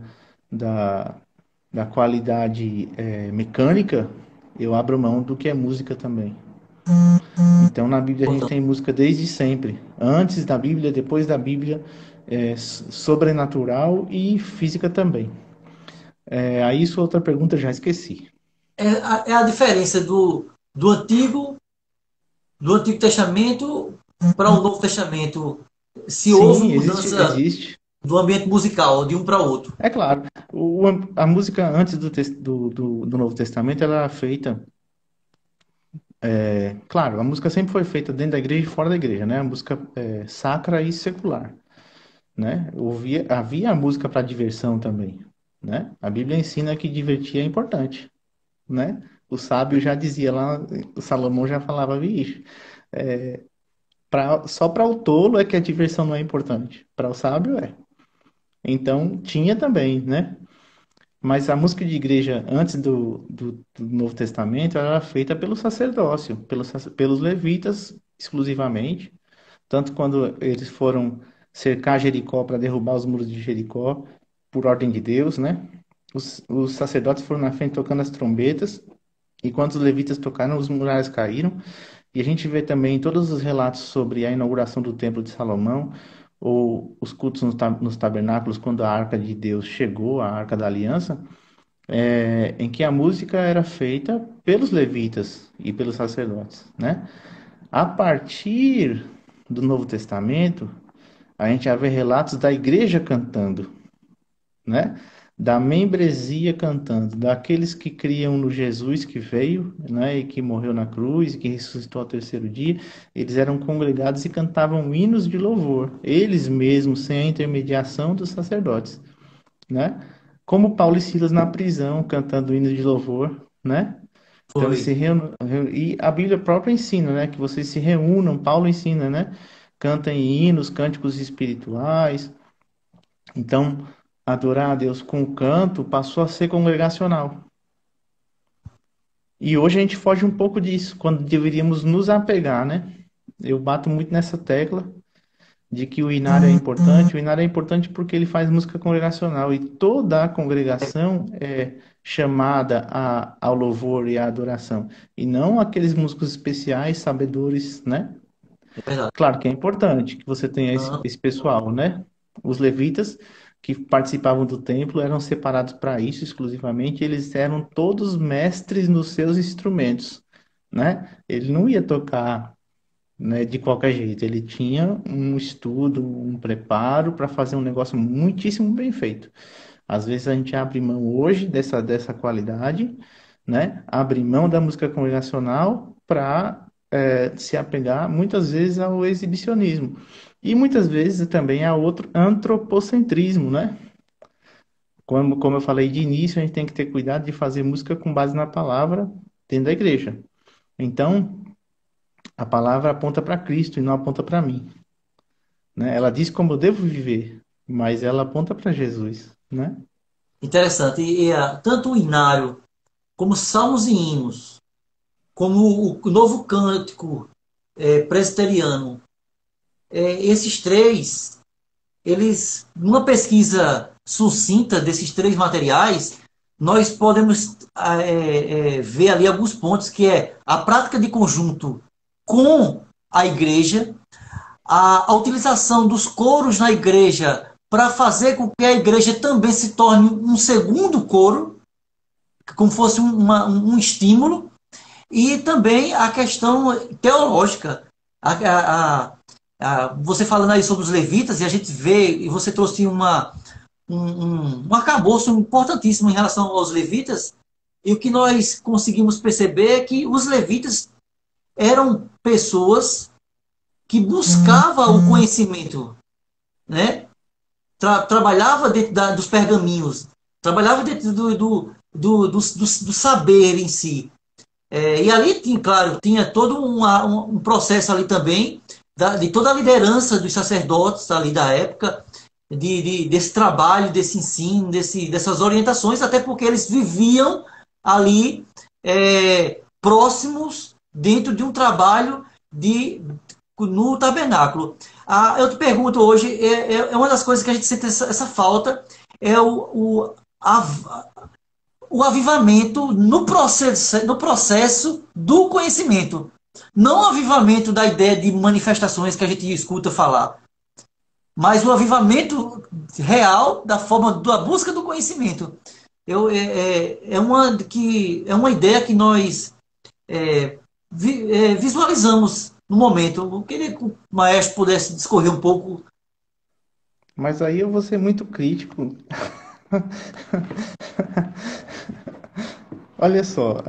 da qualidade mecânica, eu abro mão do que é música também. Então, na Bíblia a gente tem música desde sempre. Antes da Bíblia, depois da Bíblia, sobrenatural e física também. Aí, sua outra pergunta eu já esqueci. É a diferença do antigo do Antigo Testamento para o Novo Testamento, se houve Sim, existe, mudança existe. do ambiente musical, de um para outro. É claro, a música antes do Novo Testamento ela era feita, claro, a música sempre foi feita dentro da igreja e fora da igreja, né? A música sacra e secular, né? Havia a música para diversão também, né? A Bíblia ensina que divertir é importante, né? O sábio já dizia lá, o Salomão já falava, vixe, só para o tolo é que a diversão não é importante, para o sábio é. Então tinha também, né? Mas a música de igreja antes do Novo Testamento ela era feita pelo sacerdócio, pelos levitas exclusivamente. Tanto quando eles foram cercar Jericó para derrubar os muros de Jericó, por ordem de Deus, né? Os sacerdotes foram na frente tocando as trombetas, e quando os levitas tocaram, os muralhas caíram. E a gente vê também todos os relatos sobre a inauguração do Templo de Salomão, ou os cultos nos tabernáculos, quando a Arca de Deus chegou, a Arca da Aliança, em que a música era feita pelos levitas e pelos sacerdotes, né? A partir do Novo Testamento, a gente já vê relatos da igreja cantando, né? Da membresia cantando, daqueles que criam no Jesus que veio, né? E que morreu na cruz, e que ressuscitou ao terceiro dia. Eles eram congregados e cantavam hinos de louvor, eles mesmos, sem a intermediação dos sacerdotes, né? Como Paulo e Silas na prisão, cantando hinos de louvor, né? Então eles Foi. se reúnem, e a Bíblia própria ensina, né? Que vocês se reúnam, Paulo ensina, né? Cantem hinos, cânticos espirituais. Então, adorar a Deus com o canto passou a ser congregacional. E hoje a gente foge um pouco disso, quando deveríamos nos apegar, né? Eu bato muito nessa tecla de que o Inário é importante porque ele faz música congregacional e toda a congregação é chamada ao louvor e à adoração, e não aqueles músicos especiais, sabedores, né? É verdade. Claro que é importante que você tenha Não, esse pessoal, né? Os levitas que participavam do templo eram separados para isso exclusivamente, eles eram todos mestres nos seus instrumentos, né? Ele não ia tocar, né, de qualquer jeito. Ele tinha um estudo, um preparo para fazer um negócio muitíssimo bem feito. Às vezes a gente abre mão hoje dessa qualidade, né? Abre mão da música congregacional para se apegar muitas vezes ao exibicionismo. E muitas vezes também a outro antropocentrismo, né? Como eu falei de início, a gente tem que ter cuidado de fazer música com base na palavra dentro da igreja. Então, a palavra aponta para Cristo e não aponta para mim, né? Ela diz como eu devo viver, mas ela aponta para Jesus, né? interessante. Tanto o Inário, como Salmos e Hinos, como o Novo Cântico presbiteriano, esses três, eles, numa pesquisa sucinta desses três materiais, nós podemos ver ali alguns pontos, que é a prática de conjunto com a igreja, a utilização dos coros na igreja para fazer com que a igreja também se torne um segundo coro, como fosse um estímulo, e também a questão teológica. Você falando aí sobre os levitas, e a gente vê, e você trouxe um arcabouço importantíssimo em relação aos levitas, e o que nós conseguimos perceber é que os levitas eram pessoas que buscavam o conhecimento, né? Trabalhava dentro dos pergaminhos, trabalhava dentro do saber em si. E ali, claro, tinha todo um processo ali também, de toda a liderança dos sacerdotes ali da época, desse trabalho, desse ensino, dessas orientações, até porque eles viviam ali próximos dentro de um trabalho no tabernáculo. Eu te pergunto hoje, uma das coisas que a gente sente essa falta, é o avivamento no processo do conhecimento. Não o avivamento da ideia de manifestações que a gente escuta falar, mas o avivamento real da forma da busca do conhecimento. É uma ideia que nós visualizamos no momento. Eu queria que o maestro pudesse discorrer um pouco. Mas aí eu vou ser muito crítico. Olha só,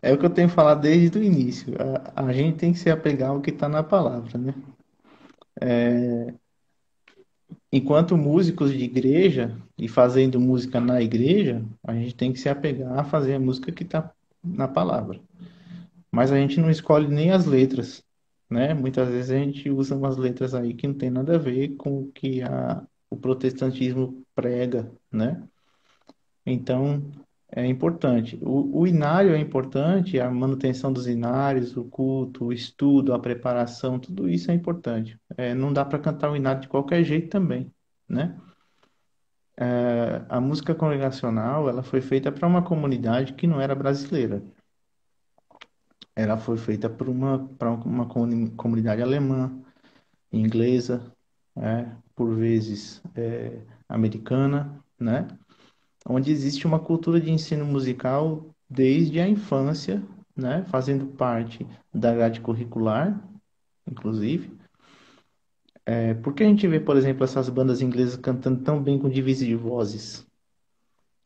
é o que eu tenho falado desde o início. A gente tem que se apegar ao que está na palavra, né? Enquanto músicos de igreja e fazendo música na igreja, a gente tem que se apegar a fazer a música que está na palavra. Mas a gente não escolhe nem as letras, né? Muitas vezes a gente usa umas letras aí que não tem nada a ver com o que o protestantismo prega, né? Então, é importante. O inário é importante, a manutenção dos inários, o culto, o estudo, a preparação, tudo isso é importante. Não dá para cantar o inário de qualquer jeito também, né? A música congregacional, ela foi feita para uma comunidade que não era brasileira. Ela foi feita para uma comunidade alemã, inglesa, por vezes americana, né? Onde existe uma cultura de ensino musical desde a infância, né? Fazendo parte da grade curricular, inclusive. Por que a gente vê, por exemplo, essas bandas inglesas cantando tão bem com divise de vozes?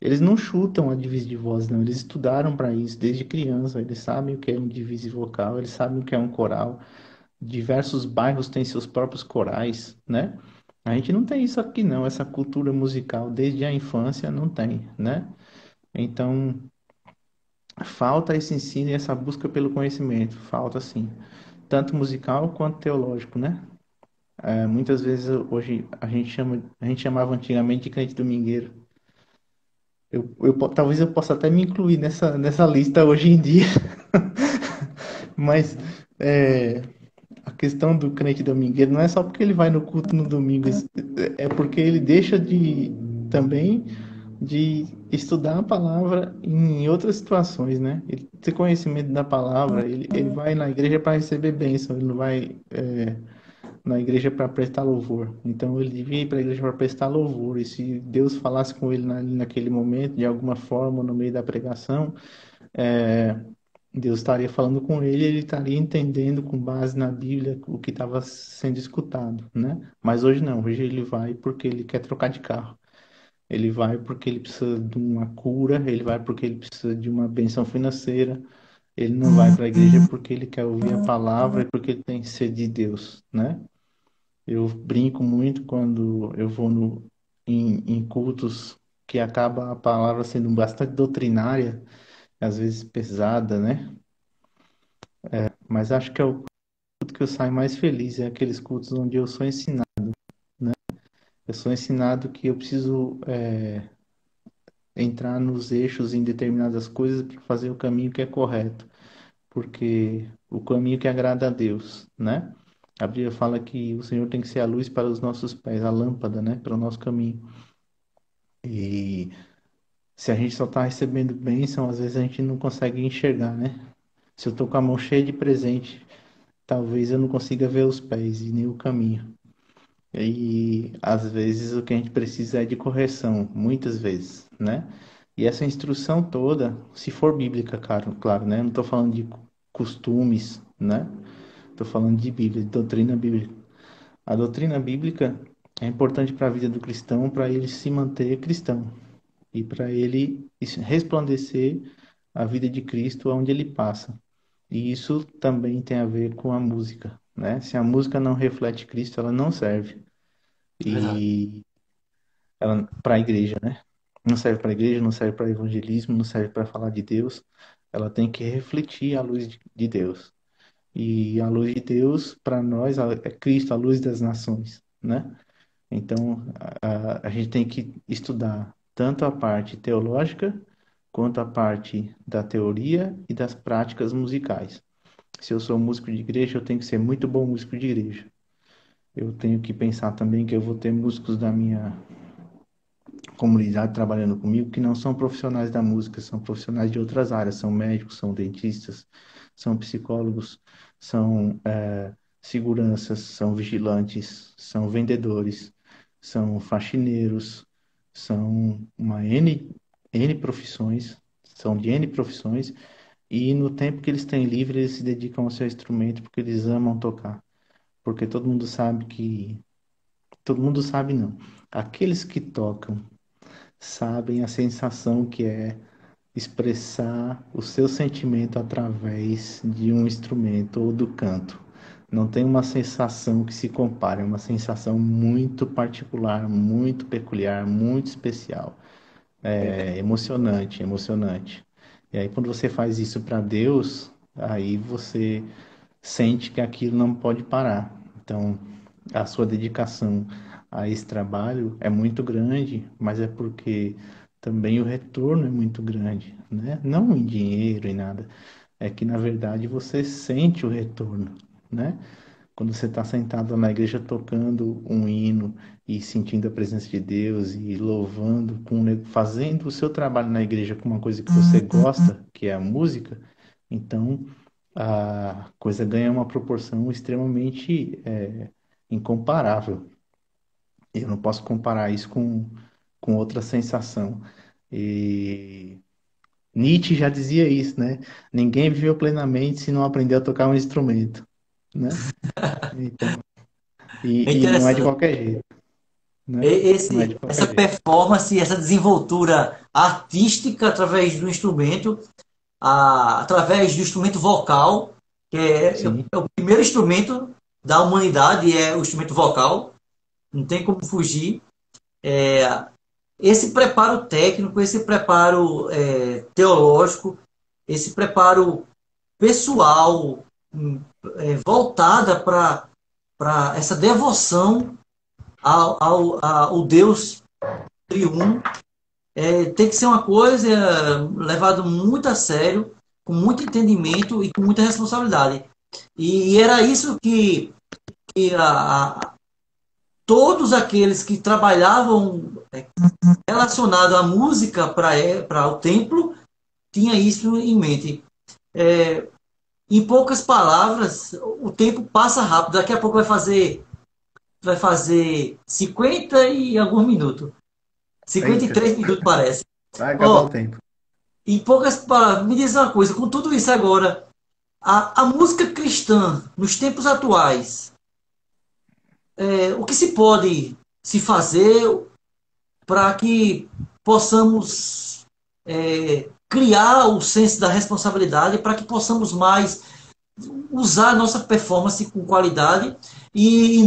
Eles não chutam a divise de voz, não. Eles estudaram para isso desde criança. Eles sabem o que é um divise vocal, eles sabem o que é um coral. Diversos bairros têm seus próprios corais, né? A gente não tem isso aqui, não. Essa cultura musical desde a infância não tem, né? Então, falta esse ensino e essa busca pelo conhecimento. Falta, sim. Tanto musical quanto teológico, né? Muitas vezes hoje a gente chamava antigamente de crente domingueiro. Talvez eu possa até me incluir nessa lista hoje em dia, mas é, a questão do crente domingueiro não é só porque ele vai no culto no domingo, é porque ele deixa de também de estudar a palavra em outras situações, né? Ele ter conhecimento da palavra, ele vai na igreja para receber bênção, ele não vai na igreja para prestar louvor. Então ele devia ir para a igreja para prestar louvor. E se Deus falasse com ele naquele momento, de alguma forma, no meio da pregação, é, Deus estaria falando com ele, ele estaria entendendo com base na Bíblia o que estava sendo escutado, né? Mas hoje não, hoje ele vai porque ele quer trocar de carro. Ele vai porque ele precisa de uma cura, ele vai porque ele precisa de uma benção financeira. Ele não vai para a igreja porque ele quer ouvir a palavra e porque ele tem sede de Deus, né? Eu brinco muito quando eu vou em cultos que acaba a palavra sendo bastante doutrinária, às vezes pesada, né? Mas acho que é o culto que eu saio mais feliz, é aqueles cultos onde eu sou ensinado, né? Eu sou ensinado que eu preciso entrar nos eixos em determinadas coisas para fazer o caminho que é correto, porque o caminho que agrada a Deus, né? A Bíblia fala que o Senhor tem que ser a luz para os nossos pés, a lâmpada, né? Para o nosso caminho. E se a gente só está recebendo bênção, às vezes a gente não consegue enxergar, né? Se eu tô com a mão cheia de presente, talvez eu não consiga ver os pés e nem o caminho. E às vezes o que a gente precisa é de correção, muitas vezes, né? E essa instrução toda, se for bíblica, claro, né? Não estou falando de costumes, né? Estou falando de Bíblia, de doutrina bíblica. A doutrina bíblica é importante para a vida do cristão, para ele se manter cristão e para ele resplandecer a vida de Cristo onde ele passa. E isso também tem a ver com a música, né? Se a música não reflete Cristo, ela não serve. Verdade. E ela para a igreja, né? Não serve para a igreja, não serve para evangelismo, não serve para falar de Deus. Ela tem que refletir a luz de Deus. E a luz de Deus, para nós, é Cristo, a luz das nações, né? Então, a gente tem que estudar tanto a parte teológica quanto a parte da teoria e das práticas musicais. Se eu sou músico de igreja, eu tenho que ser muito bom músico de igreja. Eu tenho que pensar também que eu vou ter músicos da minha comunidade trabalhando comigo que não são profissionais da música, são profissionais de outras áreas, são médicos, são dentistas, são psicólogos, são seguranças, são vigilantes, são vendedores, são faxineiros, são N profissões, são de N profissões e no tempo que eles têm livre, eles se dedicam ao seu instrumento porque eles amam tocar. Porque todo mundo sabe que. Todo mundo sabe, não. Aqueles que tocam sabem a sensação que é expressar o seu sentimento através de um instrumento ou do canto. Não tem uma sensação que se compare, é uma sensação muito particular, muito peculiar, muito especial. Verdade. É emocionante, emocionante. E aí, quando você faz isso para Deus, aí você sente que aquilo não pode parar. Então, a sua dedicação a esse trabalho é muito grande, mas é porque também o retorno é muito grande, né? Não em dinheiro e nada, é que na verdade você sente o retorno, né? Quando você está sentado na igreja tocando um hino e sentindo a presença de Deus e louvando, fazendo o seu trabalho na igreja com uma coisa que você gosta, que é a música, então a coisa ganha uma proporção extremamente incomparável. Eu não posso comparar isso com outra sensação. E Nietzsche já dizia isso, né? Ninguém viveu plenamente se não aprendeu a tocar um instrumento, né? Então, É e não é de interessante. qualquer jeito, né? Não é de Essa qualquer jeito. performance, essa desenvoltura artística através do instrumento, através do instrumento vocal, que Sim. é o primeiro instrumento da humanidade, é o instrumento vocal, não tem como fugir. Esse preparo técnico, esse preparo teológico, esse preparo pessoal, voltada para essa devoção ao Deus triunfo, tem que ser uma coisa levada muito a sério, com muito entendimento e com muita responsabilidade. E era isso que todos aqueles que trabalhavam relacionado à música para o templo tinha isso em mente. É, em poucas palavras, o tempo passa rápido. Daqui a pouco vai fazer 50 e alguns minutos. cinquenta e Eita, três minutos parece. vai acabar o Ó, tempo. em poucas palavras, me diz uma coisa, com tudo isso agora, a música cristã, nos tempos atuais, o que se pode se fazer para que possamos criar o senso da responsabilidade, para que possamos mais usar a nossa performance com qualidade e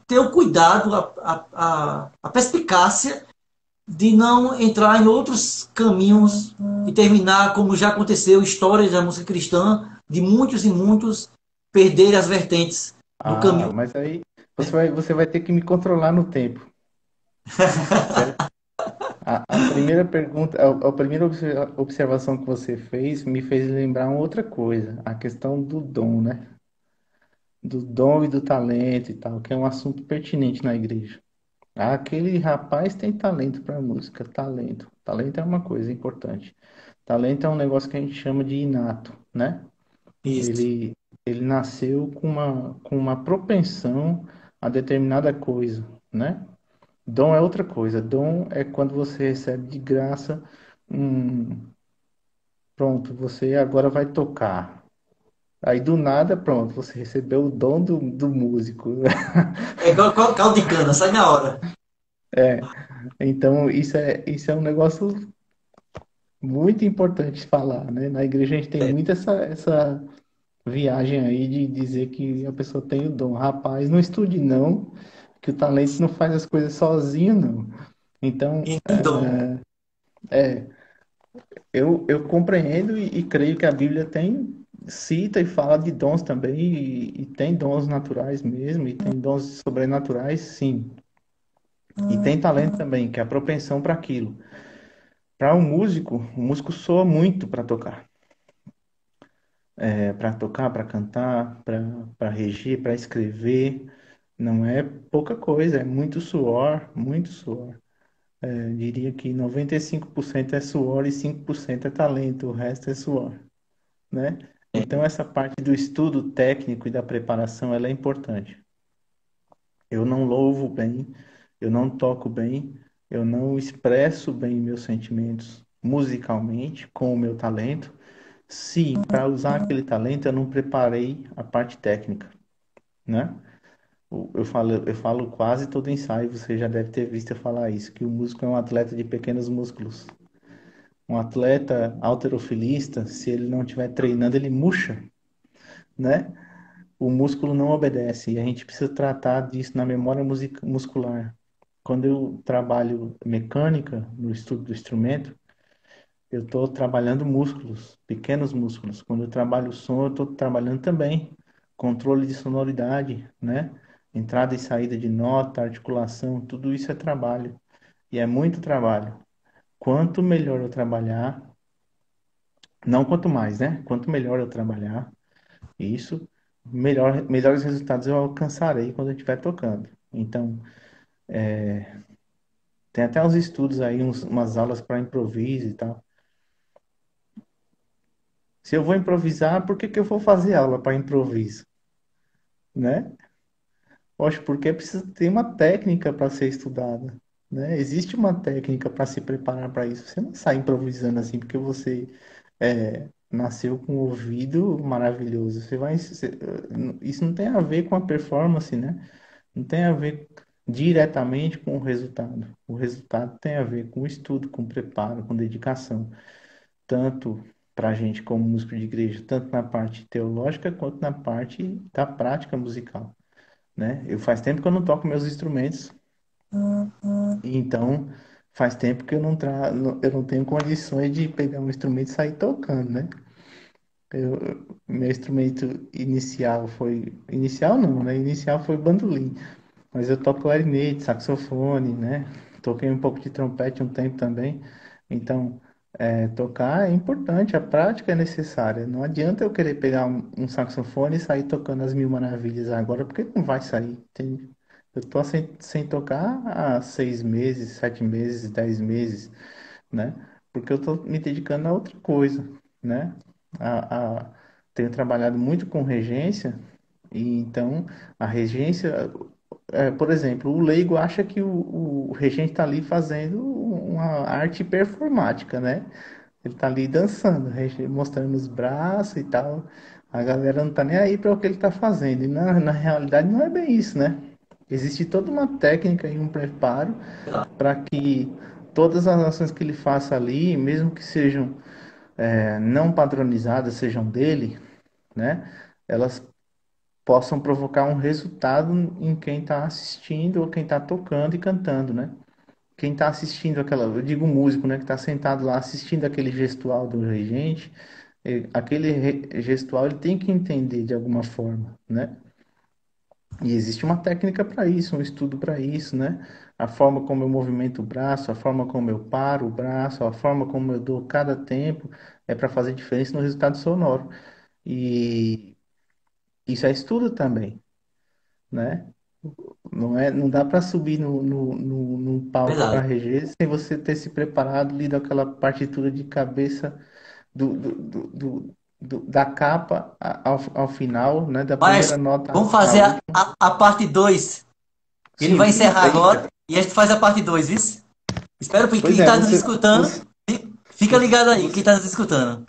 ter o cuidado, a perspicácia de não entrar em outros caminhos e terminar, como já aconteceu, histórias da música cristã, de muitos e muitos perderem as vertentes do Ah, caminho. mas aí você vai ter que me controlar no tempo, certo? A primeira pergunta, a primeira observação que você fez me fez lembrar uma outra coisa, a questão do dom, né? Do dom e do talento e tal, que é um assunto pertinente na igreja. Ah, aquele rapaz tem talento para música, talento. Talento é uma coisa importante. Talento é um negócio que a gente chama de inato, né? Isso. Ele, ele nasceu com uma propensão a determinada coisa, né? Dom é outra coisa. Dom é quando você recebe de graça um, pronto, você agora vai tocar. Aí do nada, pronto, você recebeu o dom do músico. É igual caldo de cana, sai na hora. É, então isso é um negócio muito importante falar, né? Na igreja a gente tem muito essa viagem aí de dizer que a pessoa tem o dom. Rapaz, não estude não, que o talento não faz as coisas sozinho, não. Então, E tem dom. eu compreendo e creio que a Bíblia cita e fala de dons também, e tem dons naturais mesmo, e tem dons sobrenaturais, sim. E tem talento também, que é a propensão para aquilo. Para o músico soa muito para tocar. Para tocar, para cantar, para reger, para escrever. Não é pouca coisa, é muito suor, muito suor. Eu diria que 95% é suor e 5% é talento, o resto é suor, né? Então essa parte do estudo técnico e da preparação, ela é importante. Eu não louvo bem, eu não toco bem, eu não expresso bem meus sentimentos musicalmente com o meu talento, se para usar aquele talento eu não preparei a parte técnica, né? Eu falo quase todo ensaio, você já deve ter visto eu falar isso, que o músico é um atleta de pequenos músculos. Um atleta halterofilista, se ele não estiver treinando, ele murcha, né? O músculo não obedece e a gente precisa tratar disso na memória muscular. Quando eu trabalho mecânica no estudo do instrumento, eu estou trabalhando músculos, pequenos músculos. Quando eu trabalho som, eu estou trabalhando também controle de sonoridade, né? Entrada e saída de nota, articulação, tudo isso é trabalho. E é muito trabalho. Quanto melhor eu trabalhar, não quanto mais, né? Quanto melhor eu trabalhar, isso, melhores resultados eu alcançarei quando eu estiver tocando. Então, tem até uns estudos aí, umas aulas para improviso e tal. Se eu vou improvisar, por que que eu vou fazer aula para improviso, né? Poxa, porque precisa ter uma técnica para ser estudada, né? Existe uma técnica para se preparar para isso. Você não sai improvisando assim porque você nasceu com um ouvido maravilhoso. Isso não tem a ver com a performance, né? Não tem a ver diretamente com o resultado. O resultado tem a ver com o estudo, com o preparo, com dedicação, tanto para a gente como músico de igreja, tanto na parte teológica quanto na parte da prática musical, né? Eu faz tempo que eu não toco meus instrumentos, e então faz tempo que eu não tenho condições de pegar um instrumento e sair tocando, né? Meu instrumento inicial foi. Inicial não, né? Inicial foi bandolim. Mas eu toco clarinete, saxofone, né? Toquei um pouco de trompete um tempo também. Então, tocar é importante, a prática é necessária. Não adianta eu querer pegar um saxofone e sair tocando as mil maravilhas agora, porque não vai sair, entende? Eu tô sem tocar há 6 meses, 7 meses, 10 meses, né? Porque eu tô me dedicando a outra coisa, né? Tenho trabalhado muito com regência, e então a regência, por exemplo, o leigo acha que o regente está ali fazendo uma arte performática, né? Ele tá ali dançando, mostrando os braços e tal. A galera não tá nem aí para o que ele tá fazendo. E na realidade não é bem isso, né? Existe toda uma técnica e um preparo para que todas as ações que ele faça ali, mesmo que sejam não padronizadas, sejam dele, né? Elas possam provocar um resultado em quem está assistindo ou quem está tocando e cantando, né? Quem está assistindo eu digo músico, né, que está sentado lá assistindo aquele gestual do regente, aquele gestual ele tem que entender de alguma forma, né? E existe uma técnica para isso, um estudo para isso, né? A forma como eu movimento o braço, a forma como eu paro o braço, a forma como eu dou cada tempo é para fazer diferença no resultado sonoro. E isso é estudo também, né? Não dá para subir no palco para Verdade. reger sem você ter se preparado, lido aquela partitura de cabeça da capa ao final, né? Da primeira Mas nota vamos à fazer última. a parte 2. Ele Sim, vai encerrar eita. agora e a gente faz a parte 2, viu? Espero que Pois quem é, está nos escutando, fica você, ligado aí, quem você, está nos escutando.